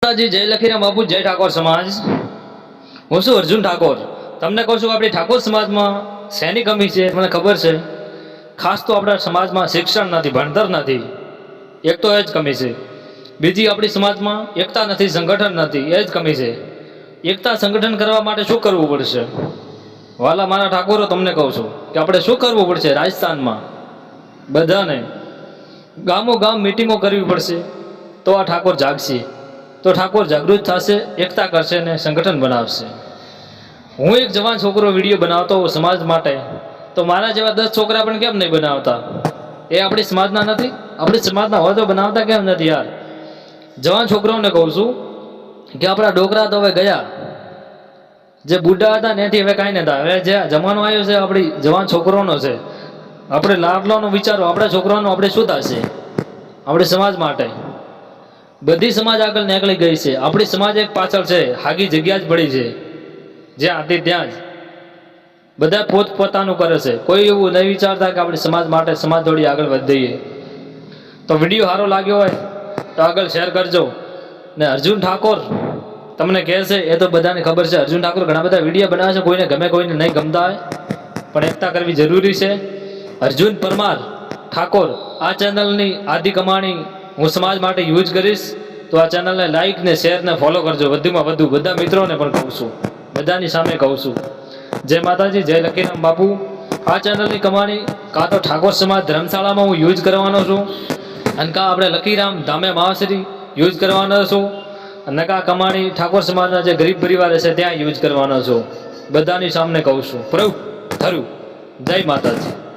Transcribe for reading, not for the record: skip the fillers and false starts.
जी जय लखीराम बापू जय ठाकोर समाज। हूँ शू अर्जुन ठाकोर तमने कहूँ छूँ अपनी ठाकोर समाज में शेनी कमी है મને खबर है। खास तो अपना समाज में शिक्षण नहीं, भणतर नहीं, एक तो एज कमी है। बीजी अपनी समाज में एकता नहीं, संगठन नहीं, एज कमी है। एकता संगठन करवा माटे शू करवू पड़शे? वाला मारा ठाकोरो तमने कहूँ छूँ कि आपणे शू करवू पड़शे? राजस्थान में बधाने गामो गाम मीटिंगों करवी पड़शे तो आ ठाकोर जागशे, तो ठाकोर जागृत थशे, एकता करशे ने संगठन बनावशे। हूँ एक जवान छोकरो विडियो बनावतो समाज माटे, तो मारा जेवा 10 छोकरा पण केम नहीं बनावता? ए अपनी समाजना नथी? अपनी समाजना होय तो बनावता केम नथी यार? जवान छोकराओने कहूँ छूं कि अपना डोकरा तो हवे गया, जे बूढ़ा हता ने हवे कांई नथा। हवे जे जमानो आव्यो छे अपनी जवान छोकरोनो छे। अपने लाडलानो विचारो, अपना छोकरानो आपणे शुं थशे? अपने समाज माटे बधी समाज आगळ નીકળી गई है। अपनी समाज एक पाछळ छे, हागी जग्या ज पड़ी है, ज्यां હતી ત્યાં જ બધા પોતપોતાનું કરે છે। કોઈ એવું નહીં વિચારતા કે આપણે સમાજ માટે સમાજ જોડી આગળ વધીએ। તો વિડીયો સારો લાગ્યો હોય તો આગળ શેર કરજો ને અર્જુન ઠાકોર તમને કહે છે એ તો બધાને ખબર છે। અર્જુન ઠાકોર ઘણા બધા વિડીયો બનાવે છે, કોઈને ગમે કોઈને નહીં ગમતા હોય, પણ એકતા કરવી જરૂરી છે। અર્જુન પરમાર ઠાકોર આ ચેનલની આદિ કમાણી હું સમાજ માટે યુઝ કરીશ, તો આ ચેનલને લાઈક ને શેર ને ફોલો કરજો વધુમાં વધુ। બધા મિત્રોને પણ કહું છું, બધાની સામે કહું છું, જય માતાજી જય લખીરામ બાપુ। આ ચેનલની કમાણી કાં તો ઠાકોર સમાજ ધર્મશાળામાં હું યુઝ કરવાનો છું, અને કાં આપણે લખીરામ ધામે મહાશ્રી યુઝ કરવાનો છું, અને કાં કમાણી ઠાકોર સમાજના જે ગરીબ પરિવાર છે ત્યાં યુઝ કરવાનો છું। બધાની સામે કહું છું, પ્રભુ ધરું। જય માતાજી।